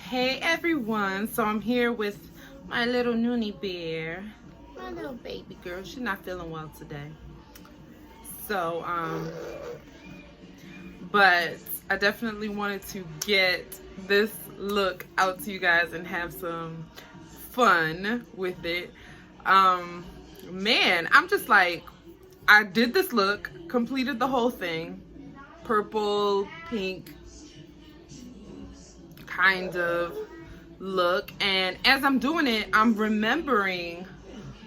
Hey everyone, so I'm here with my little noonie bear, my little baby girl. She's not feeling well today. So, but I definitely wanted to get this look out to you guys and have some fun with it. Man, I'm just like, I did this look, completed the whole thing, purple, pink, kind of look, and as I'm doing it, I'm remembering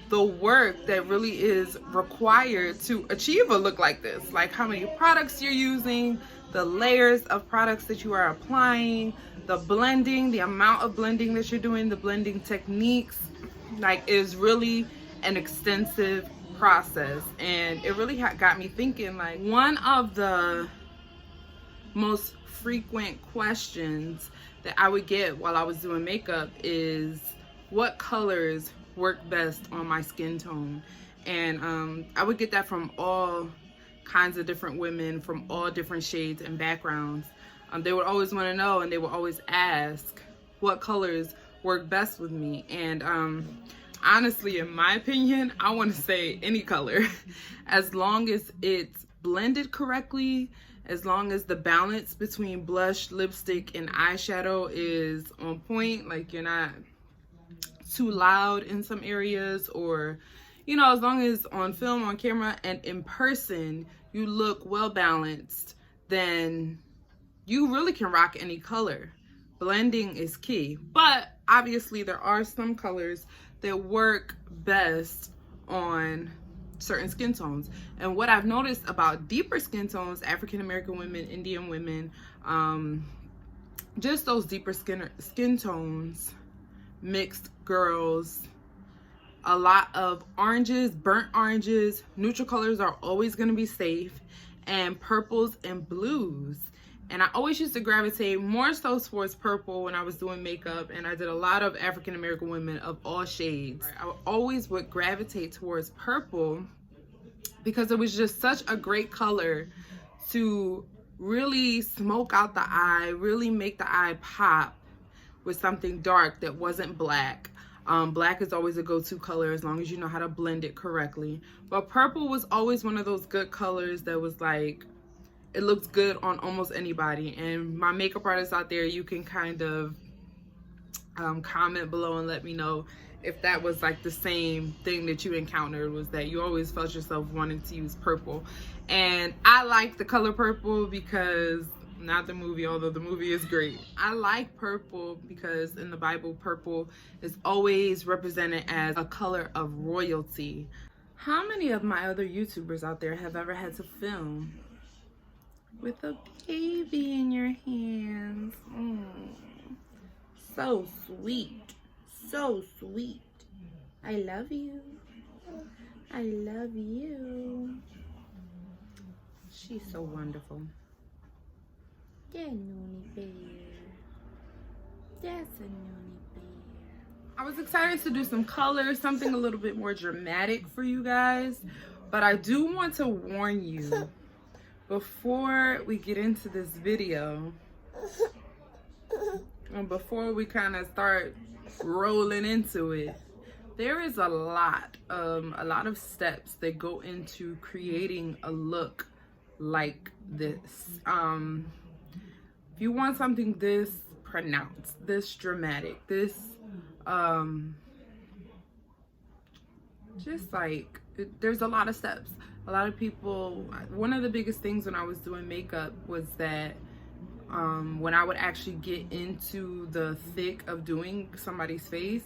the work that really is required to achieve a look like this, like how many products you're using, the layers of products that you are applying, the blending, the amount of blending that you're doing, the blending techniques. Like, it is really an extensive process, and it really got me thinking. Like, one of the most frequent questions that I would get while I was doing makeup is what colors work best on my skin tone. And I would get that from all kinds of different women from all different shades and backgrounds. They would always want to know, and they would always ask what colors work best with me. And honestly, in my opinion, I want to say any color as long as it's blended correctly, as long as the balance between blush, lipstick, and eyeshadow is on point, like you're not too loud in some areas, or, you know, as long as on film, on camera, and in person, you look well balanced, then you really can rock any color. Blending is key. But obviously there are some colors that work best on certain skin tones. And what I've noticed about deeper skin tones, African American women, Indian women, just those deeper skin tones, mixed girls, a lot of oranges, burnt oranges, neutral colors are always going to be safe, and purples and blues. And I always used to gravitate more so towards purple when I was doing makeup, and I did a lot of African American women of all shades. I always would gravitate towards purple because it was just such a great color to really smoke out the eye, really make the eye pop with something dark that wasn't black. Black is always a go-to color as long as you know how to blend it correctly. But purple was always one of those good colors that was like, it looked good on almost anybody. And my makeup artists out there, you can kind of comment below and let me know if that was like the same thing that you encountered, was that you always felt yourself wanting to use purple. And I like the color purple because, not the movie, although the movie is great, I like purple because in the Bible, purple is always represented as a color of royalty. How many of my other YouTubers out there have ever had to film with a baby in your hands? So sweet, so sweet. I love you. I love you. She's so wonderful. Yeah, noonie bear. That's a noonie bear. I was excited to do some colors, something a little bit more dramatic for you guys, but I do want to warn you before we get into this video, and before we kind of start rolling into it, there is a lot of steps that go into creating a look like this. If you want something this pronounced, this dramatic, this just like, there's a lot of steps. A lot of people, one of the biggest things when I was doing makeup was that when I would actually get into the thick of doing somebody's face,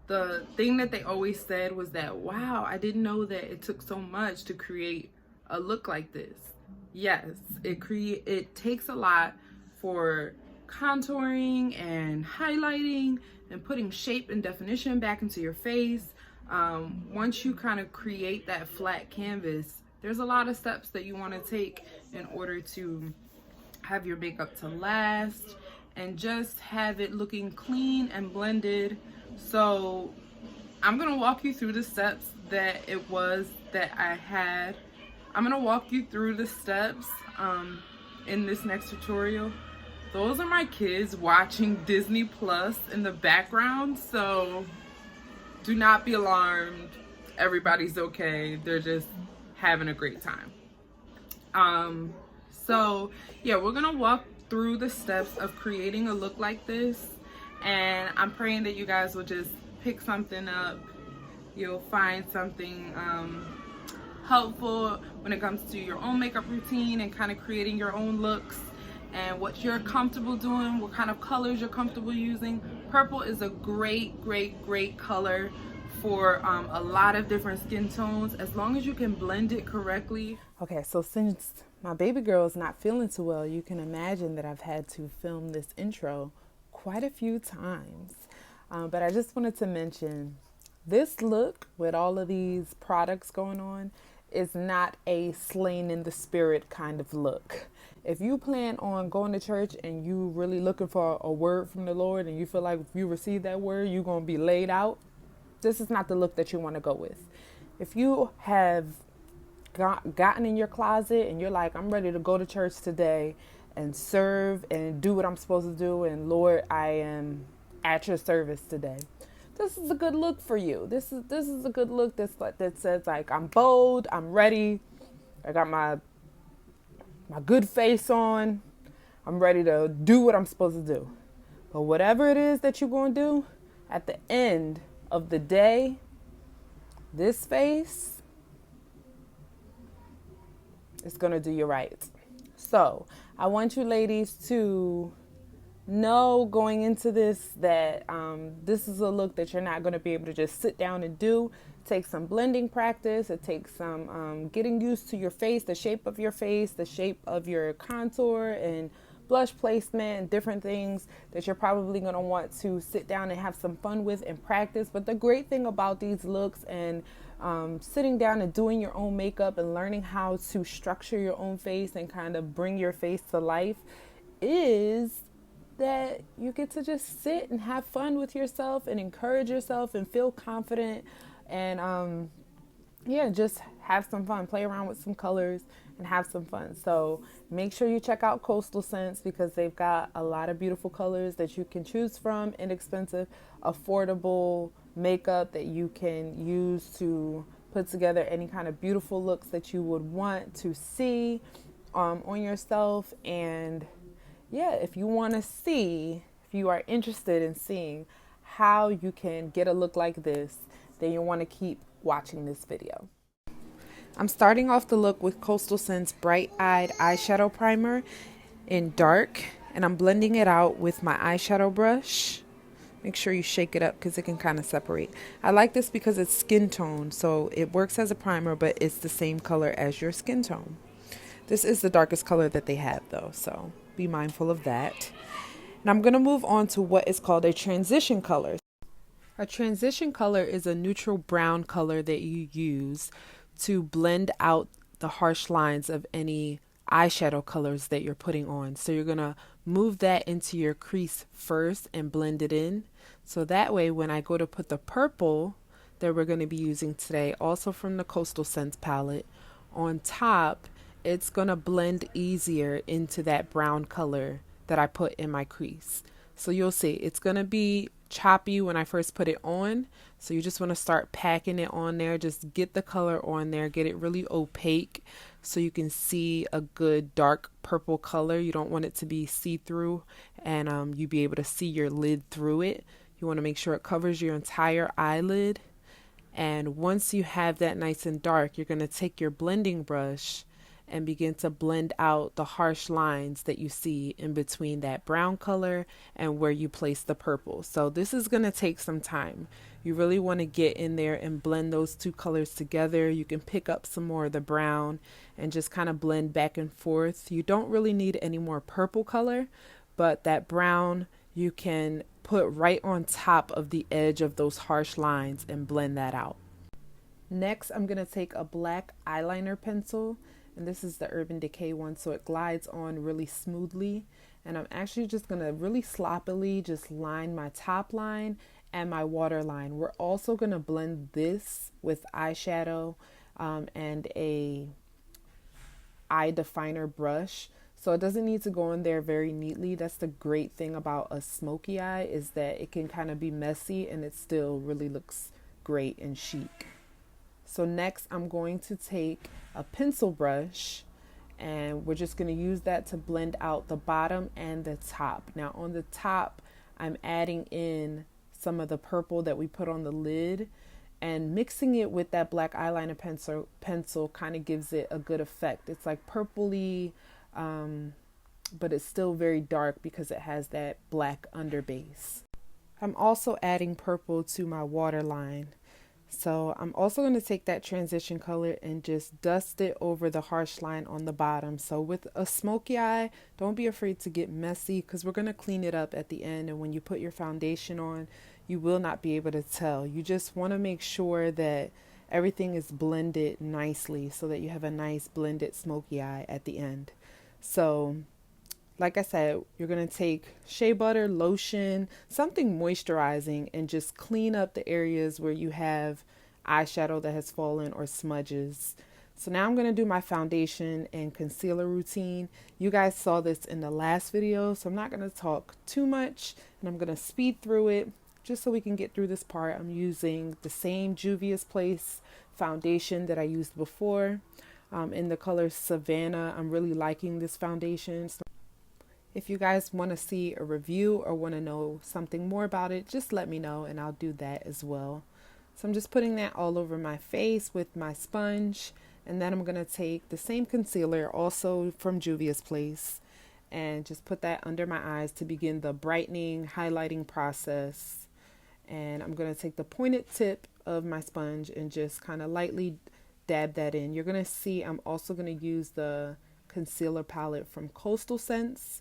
the thing that they always said was that, wow, I didn't know that it took so much to create a look like this. Yes, it takes a lot for contouring and highlighting and putting shape and definition back into your face. Once you kind of create that flat canvas, there's a lot of steps that you want to take in order to have your makeup to last and just have it looking clean and blended. So I'm gonna walk you through the steps that it was that I had. I'm gonna walk you through the steps in this next tutorial Those are my kids watching Disney Plus in the background, so do not be alarmed. Everybody's okay. They're just having a great time. So yeah, we're gonna walk through the steps of creating a look like this, and I'm praying that you guys will just pick something up. You'll find something helpful when it comes to your own makeup routine and kind of creating your own looks and what you're comfortable doing, what kind of colors you're comfortable using. Purple is a great color for a lot of different skin tones, as long as you can blend it correctly. Okay, so since my baby girl is not feeling too well, you can imagine that I've had to film this intro quite a few times. But I just wanted to mention, this look with all of these products going on is not a slain in the spirit kind of look. If you plan on going to church and you really looking for a word from the Lord and you feel like if you receive that word, you're going to be laid out, this is not the look that you want to go with. If you have gotten in your closet and you're like, I'm ready to go to church today and serve and do what I'm supposed to do, and Lord, I am at your service today, this is a good look for you. This is a good look that says like, I'm bold, I'm ready, I got my good face on, I'm ready to do what I'm supposed to do. But whatever it is that you're going to do, at the end of the day, this face is going to do you right. So I want you ladies to know going into this that this is a look that you're not going to be able to just sit down and do. It takes some blending practice. It takes some getting used to your face, the shape of your face, the shape of your contour and blush placement and different things that you're probably going to want to sit down and have some fun with and practice. But the great thing about these looks and sitting down and doing your own makeup and learning how to structure your own face and kind of bring your face to life is that you get to just sit and have fun with yourself and encourage yourself and feel confident and just have some fun, play around with some colors and have some fun. So make sure you check out Coastal Scents, because they've got a lot of beautiful colors that you can choose from, inexpensive, affordable makeup that you can use to put together any kind of beautiful looks that you would want to see on yourself. And yeah, if you want to see, if you are interested in seeing how you can get a look like this, then you'll want to keep watching this video. I'm starting off the look with Coastal Scents Bright Eyed Eyeshadow Primer in dark, and I'm blending it out with my eyeshadow brush. Make sure you shake it up because it can kind of separate. I like this because it's skin tone, so it works as a primer, but it's the same color as your skin tone. This is the darkest color that they have though, so be mindful of that. And I'm going to move on to what is called a transition color. A transition color is a neutral brown color that you use to blend out the harsh lines of any eyeshadow colors that you're putting on. So you're going to move that into your crease first and blend it in. So that way when I go to put the purple that we're going to be using today, also from the Coastal Scents palette, on top, it's going to blend easier into that brown color that I put in my crease. So you'll see it's going to be choppy when I first put it on. So you just want to start packing it on there. Just get the color on there, get it really opaque so you can see a good dark purple color. You don't want it to be see-through and you be able to see your lid through it. You want to make sure it covers your entire eyelid. And once you have that nice and dark, you're going to take your blending brush and begin to blend out the harsh lines that you see in between that brown color and where you place the purple. So this is going to take some time. You really want to get in there and blend those two colors together. You can pick up some more of the brown and just kind of blend back and forth. You don't really need any more purple color, but that brown you can put right on top of the edge of those harsh lines and blend that out. Next, I'm going to take a black eyeliner pencil, and this is the Urban Decay one, so it glides on really smoothly. And I'm actually just going to really sloppily just line my top line and my waterline. We're also going to blend this with eyeshadow and a eye definer brush. So it doesn't need to go in there very neatly. That's the great thing about a smoky eye, is that it can kind of be messy and it still really looks great and chic. So next I'm going to take a pencil brush and we're just going to use that to blend out the bottom and the top. Now on the top, I'm adding in some of the purple that we put on the lid, and mixing it with that black eyeliner pencil kind of gives it a good effect. It's like purpley, but it's still very dark because it has that black underbase. I'm also adding purple to my waterline. So I'm also going to take that transition color and just dust it over the harsh line on the bottom. So with a smoky eye, don't be afraid to get messy because we're going to clean it up at the end. And when you put your foundation on, you will not be able to tell. You just want to make sure that everything is blended nicely so that you have a nice blended smoky eye at the end. So like I said, you're going to take shea butter, lotion, something moisturizing, and just clean up the areas where you have eyeshadow that has fallen or smudges. So now I'm going to do my foundation and concealer routine. You guys saw this in the last video, so I'm not going to talk too much, and I'm going to speed through it just so we can get through this part. I'm using the same Juvia's Place foundation that I used before in the color Savannah. I'm really liking this foundation. So if you guys want to see a review or want to know something more about it, just let me know and I'll do that as well. So I'm just putting that all over my face with my sponge, and then I'm going to take the same concealer, also from Juvia's Place, and just put that under my eyes to begin the brightening, highlighting process. And I'm going to take the pointed tip of my sponge and just kind of lightly dab that in. You're going to see I'm also going to use the concealer palette from Coastal Scents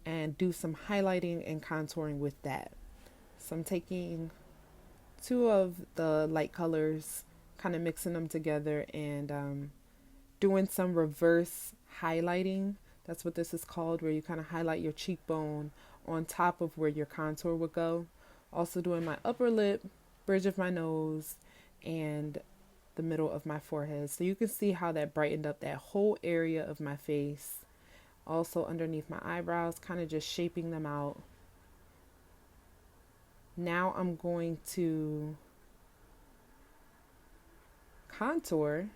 and do some highlighting and contouring with that. So I'm taking two of the light colors, kind of mixing them together and doing some reverse highlighting. That's what this is called, where you kind of highlight your cheekbone on top of where your contour would go. Also doing my upper lip, bridge of my nose, and the middle of my forehead. So you can see how that brightened up that whole area of my face. Also underneath my eyebrows, kind of just shaping them out. Now I'm going to contour.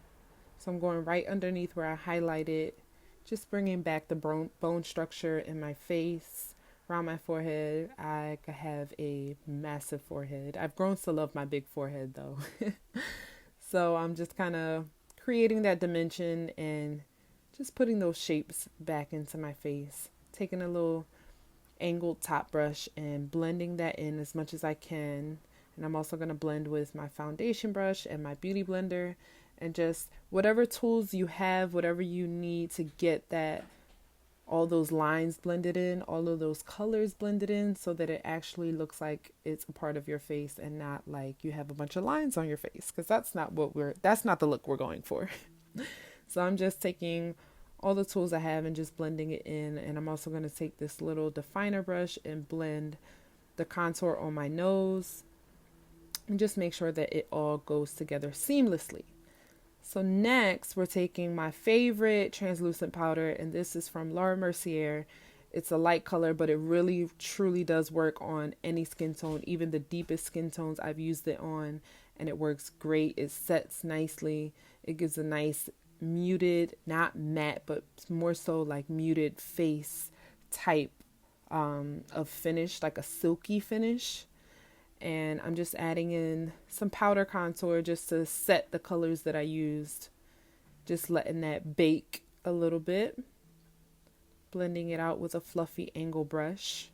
So I'm going right underneath where I highlighted, just bringing back the bone structure in my face, around my forehead. I have a massive forehead. I've grown to love my big forehead though. So I'm just kind of creating that dimension and just putting those shapes back into my face. Taking a little angled top brush and blending that in as much as I can. And I'm also going to blend with my foundation brush and my beauty blender, and just whatever tools you have, whatever you need to get that, all those lines blended in, all of those colors blended in, so that it actually looks like it's a part of your face and not like you have a bunch of lines on your face, because that's not the look we're going for. So I'm just taking all the tools I have and just blending it in. And I'm also going to take this little definer brush and blend the contour on my nose and just make sure that it all goes together seamlessly. So next we're taking my favorite translucent powder, and this is from Laura Mercier. It's a light color, but it really truly does work on any skin tone, even the deepest skin tones. I've used it on and it works great. It sets nicely. It gives a nice muted, not matte, but more so like muted face type of finish, like a silky finish. And I'm just adding in some powder contour just to set the colors that I used, just letting that bake a little bit, blending it out with a fluffy angle brush.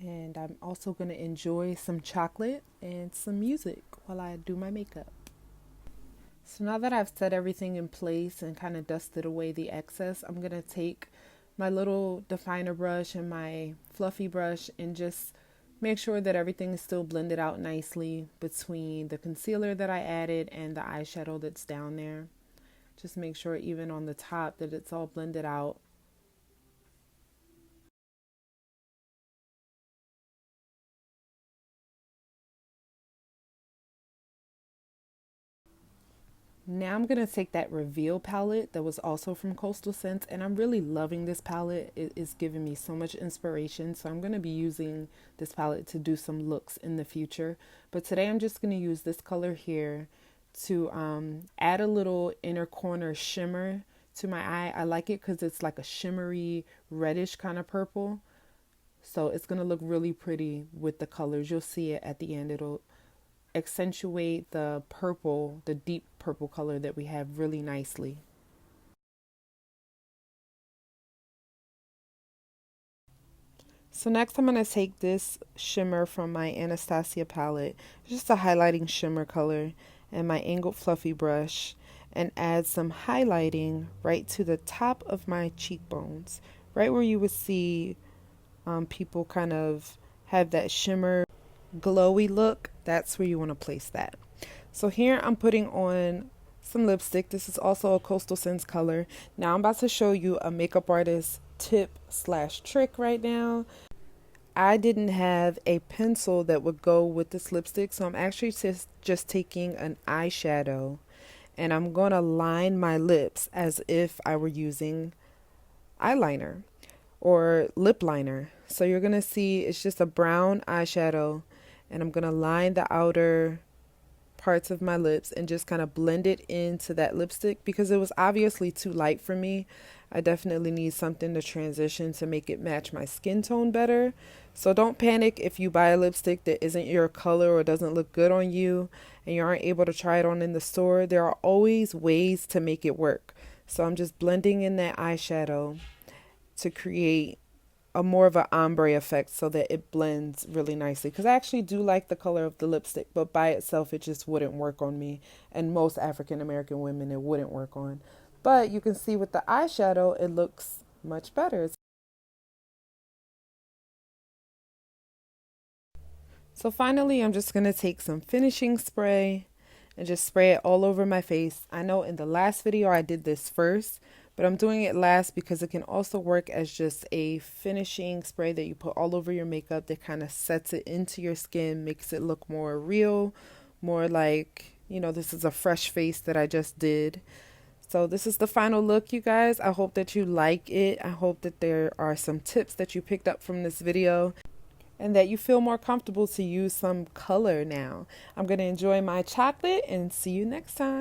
And I'm also going to enjoy some chocolate and some music while I do my makeup. So now that I've set everything in place and kind of dusted away the excess, I'm going to take my little definer brush and my fluffy brush and just Make sure that everything is still blended out nicely between the concealer that I added and the eyeshadow that's down there. Just make sure even on the top that it's all blended out. Now I'm going to take that Reveal palette that was also from Coastal Scents, and I'm really loving this palette. It is giving me so much inspiration, so I'm going to be using this palette to do some looks in the future. But today I'm just going to use this color here to add a little inner corner shimmer to my eye. I like it because it's like a shimmery reddish kind of purple. So it's going to look really pretty with the colors. You'll see it at the end. It'll accentuate the purple, the deep purple color that we have really nicely. So next I'm going to take this shimmer from my Anastasia palette, just a highlighting shimmer color, and my angled fluffy brush, and add some highlighting right to the top of my cheekbones, right where you would see people kind of have that shimmer glowy look. That's where you want to place that. So here I'm putting on some lipstick. This is also a Coastal Scents color. Now I'm about to show you a makeup artist tip slash trick right now. I didn't have a pencil that would go with this lipstick, so I'm actually just taking an eyeshadow and I'm going to line my lips as if I were using eyeliner or lip liner. So you're going to see it's just a brown eyeshadow, and I'm going to line the outer parts of my lips and just kind of blend it into that lipstick because it was obviously too light for me. I definitely need something to transition to make it match my skin tone better. So don't panic if you buy a lipstick that isn't your color or doesn't look good on you and you aren't able to try it on in the store. There are always ways to make it work. So I'm just blending in that eyeshadow to create a more of an ombre effect so that it blends really nicely, because I actually do like the color of the lipstick, but by itself it just wouldn't work on me, and most African American women it wouldn't work on. But you can see with the eyeshadow it looks much better. So finally I'm just going to take some finishing spray and just spray it all over my face. I know in the last video I did this first, but I'm doing it last because it can also work as just a finishing spray that you put all over your makeup that kind of sets it into your skin, makes it look more real, more like, you know, this is a fresh face that I just did. So this is the final look, you guys. I hope that you like it. I hope that there are some tips that you picked up from this video and that you feel more comfortable to use some color now. I'm going to enjoy my chocolate and see you next time.